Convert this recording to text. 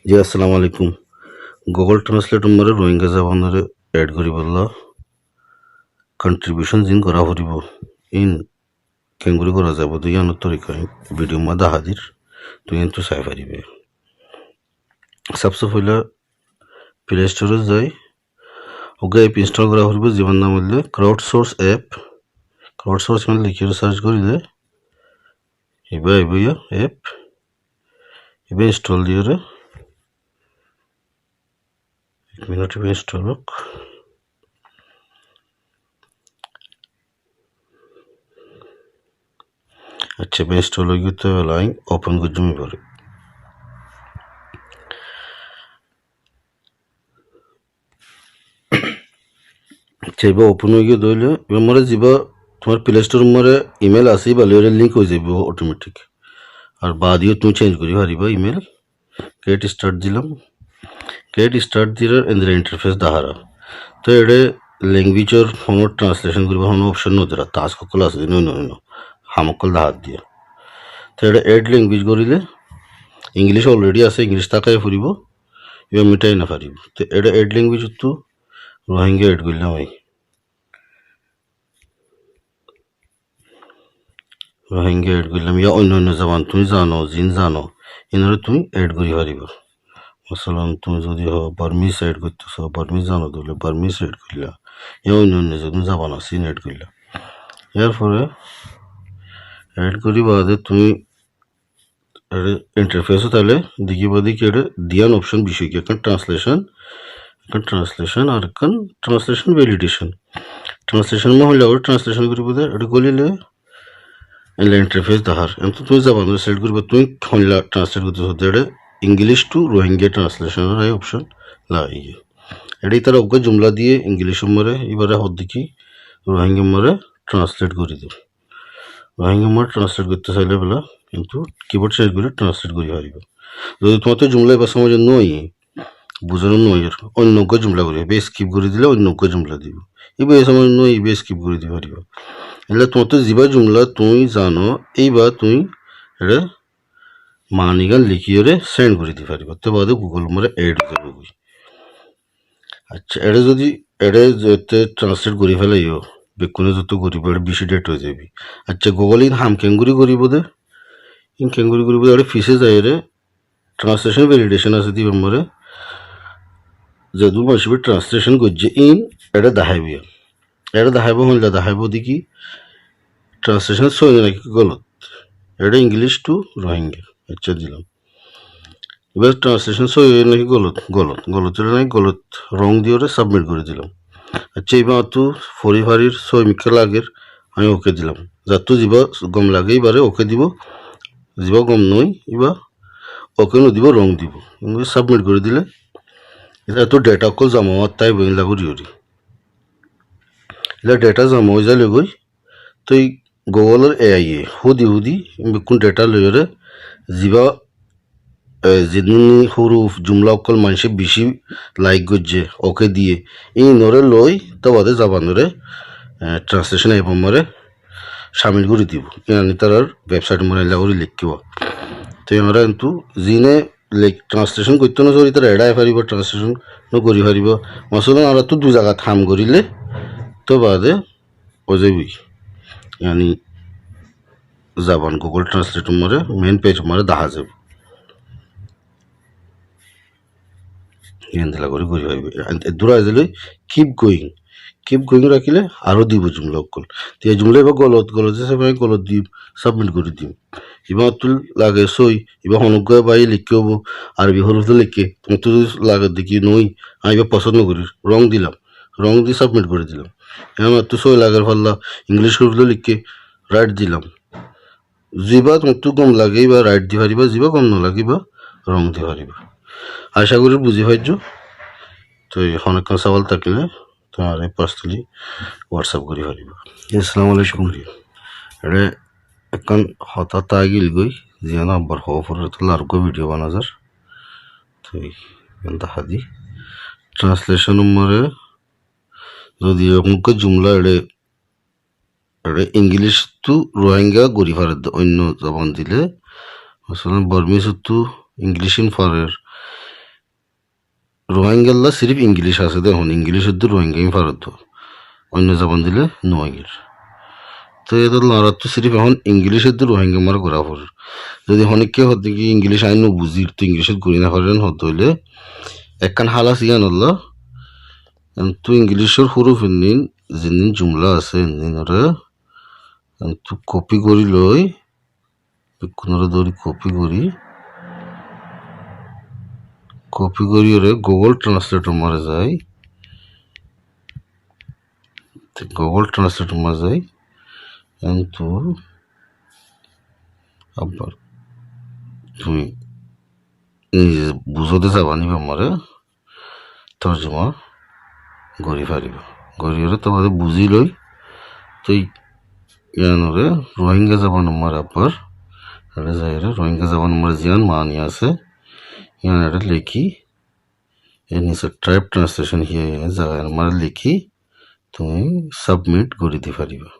জি আসসালামু আলাইকুম। Google translate মরে রোহিঙ্গা জবানরে এড করি বললা কন্ট্রিবিউশন জিন করা ফুরিব ইন কেঙ্গুরি করা যাব দুই আনত তরিকা ভিডিও মাদা হাজির তুই কিন্তু চাই পারিবে। সবসে পহলা প্লে স্টোরে যাই ওকে অ্যাপ ইনস্টল করা ফুরিব জীবন নাম হইলে crowd source app. Crowd source মানে লিখে সার্চ করিলে এবার এবার অ্যাপ এবার ইনস্টল দিয়ে এক মিনিট এবার ইনস্টল হোক। আচ্ছা এবার ইনস্টল হয়ে গিয়ে তো লাইন ওপেন করে জমি পড়ে। আচ্ছা এবার ওপেন হয়ে গিয়ে ধরলে এবার মরে যাবা তোমার প্লে স্টোর মরে ইমেল আসি বা লিঙ্ক হয়ে যাব অটোমেটিক আর বাদিও তুমি চেঞ্জ করি পারিবা ইমেল। ক্রিয়েট স্টার্ট দিলাম। ক্রিয়েট স্টার্ট দিলে এন্দ্রে ইন্টারফেস দাহারা তো এডে ল্যাঙ্গুয়েজর ফোনের ট্রান্সলেশন করিবার কোনো অপশন নদীরা টাস্ক সকল আছে নয় নয় হামকল দাহাত দিয়ে তো এটা এড ল্যাঙ্গুয়েজ করিলে ইংলিশ অলরেডি আছে ইংলিশ তাকাই ফুরিব এবার মিটাই না পারিব তো এটা এড ল্যাঙ্গুয়েজ তো রোহিঙ্গা এড করলাম আমি রোহিঙ্গা এড করলাম ইয়া অন্য অন্য জবান তুমি জানো জিন জানো এনারে তুমি এড করি পারিব। মশালান তুমি যদি বার্মিস এড করতেছ বার্মিস জানো তাহলে বার্মিস এড করলা ইয়া অন্য অন্য যে তুমি জাবান আছে এড করলা এরপরে এড করি বাদে তুমি ইন্টারফেসও তাহলে দেখিবা দেখি এটা দিয়ান অপশন বিষয় কি এখন ট্রান্সলেশন আর এখন ট্রান্সলেশন ভ্যালিডেশন ট্রান্সলেশন মহলে ট্রান্সলেশন করিব এটা গলিলে এলা ইন্টারফেস দাহার এমন তুমি যাবান সিলেক্ট করিবা তুমি হইলা ট্রান্সলেট করতেছ এটা ইংলিশ টু রোহিঙ্গা ট্রান্সলেশন এই অপশন লাগিয়ে এটাই তারা ওকে জুমলা দিয়ে ইংলিশ মরে এবারে হদ দেখি রোহিঙ্গা মরে ট্রান্সলেট করে দেব। রোহিঙ্গা মরে ট্রান্সলেট করতে চাইলে বেলা কিন্তু কিবোর্ড সাইড করে ট্রান্সলেট করি পারিব। যদি তোমার তো জুমলা এবার সময় নই বুঝানো নই অন্য জুমলা করি বে স্কিপ করে দিলে অন্য জুমলা দিব এবার এই সময় নই বে স্কিপ করে দিতে পারিব এলে তোমার তো যা জুমলা তুমি জানো এইবার তুমি এটা মানিগান লিখিয়ে সেন্ড করে দিতে পারিব তো বাদে গুগল মরে এড হয়ে যাবে। আচ্ছা এটা যদি এটা যেতে ট্রান্সলেট করে ফেলাইও বেকুনে যত করিব এটা বেশি ডেট হয়ে যাবি। আচ্ছা গুগল ইন হাম কেঙ্গুরি করিব দে ইন কেঙ্গুরি করিব এটা ফিসে যায় রে ট্রান্সলেশন ভ্যালিডেশন আছে দিব মরে যদু মাসবে ট্রান্সলেশন করছে ইন এটা দেখাইব হইলে দেখাইব দেখি ট্রান্সলেশন সই নাকি গলত এটা ইংলিশ টু রোহিঙ্গা আচ্ছা দিলাম এবার ট্রান্সলেশন সই নাকি গলত এটা নাকি গলত রং দিয়ে সাবমিট করে দিলাম। আচ্ছা এবার তো পরিবারের সই মিকা লাগের আমি ওকে দিলাম যাতো যা গম লাগে এবারে ওকে দিব যা গম নই এবার ওকে দিব রং দিব সাবমিট করে দিলে এটা তো ডেটা কল জমা হওয়ার তাই বই লাগি এটা ডেটা জমা হয়ে যালে গই তো এই গুগলের এআই হুদি কোন ডেটা লইরে যা যেদিন সরু জুমলা অকল মানুষে বেশি লাইক করছে ওকে দিয়ে এই নরে লই তো বাদে জাবানরে ট্রান্সলেশন অ্যাপ মরে সামিল করে দিব ইয়ানি তার ওয়েবসাইট মনে লাগি লিখিব তো আমরা কিন্তু যিনে ট্রান্সলেশন করতে না চলি তারা এড়াই পারিব ট্রান্সলেশন করি পারিব মশলা আর তো দু জায়গা থাম করিলে তো বাদে ও যাবি ইয়ানি জাবান গুগল ট্রান্সলেট মরে মেন পেজ মরে দেখা যাবে এনদেলা করে করি পারিবে দূরা দিলে কিপ গোয়িং রাখিলে আরও দিব জুমলা অকল তো এই জুমলা এবার গলত হিসাবে আমি গলত দিম সাবমিট করে দিম এবার তুই লাগে সই এবার অনুগ্রহ বাই লিখে হবো আরবি হরফ লিখে তুমি তো লাগে দেখি নই আমি এবার পছন্দ করি রং দিলাম রং দিয়ে সাবমিট করে দিলাম এবার তো সই লাগার পারলা ইংলিশ হরফ লিখে রাইট দিলাম যা তোমার তো গম লাগে বা রাইট দিয়ে পারিবা যা গম নালাগে বা রং দিয়ে পারিবা। আশা করি বুঝি পাইছ তো অনেক সওয়াল থাকলে তোমার পার্সোনালি হোয়াটসঅ্যাপ করি পারিব। আসসালামু আলাইকুম এটা এখন হঠাৎ আগিল গই যে নাম্বার হওয়া পরে তো আর ভিডিও বানা যার তো দেখা দি ট্রান্সলেশন নম্বরে যদি মুখ জুমলা এটা ইংলিশ তো রোহিঙ্গা গড়ি ফারে অন্য জবান দিলে আসলে বার্মিস তো ইংলিশ ইন ফারের রোহিঙ্গাল্লা সিরিফ ইংলিশ আছে দেখুন ইংলিশের তো রোহিঙ্গাই পারত অন্য জাবান দিলে নোয়াগির তো এদের লড়ার তো সিরিফ এখন ইংলিশের তো রোহিঙ্গা মার করা পর যদি অনেককে হতে কি ইংলিশ আইন বুঝির তো ইংলিশের ঘুরি না পারেন হতে হইলে একখান হালাস ইয়ান হল্লা তো ইংলিশের হুরুফ নিন যিনি জুমলা আছে নিনরে তো কপি করি লই কোনরে ধরি কপি করি ওরে গুগল ট্রান্সলেটর মারে যাই গুগল ট্রান্সলেটর মারে যাই কিন্তু আবার তুমি নিজে বুঝতে যাবানি আমারে তর্জমা গড়ি ফারিব গড়িরে তোমাদের বুঝি লই তুই ইয়ানরে রোহিঙ্গা যাবান আমার আবার এটা যাই রোহিঙ্গা যাবান আমার জিয়ান মানি আছে ইয়ান এটা লিখি এর নিচে টাইপ ট্রান্সলেশন হিয়ে জায়গায় আমার লিখি তুমি সাবমিট করে দিতে পারিবা।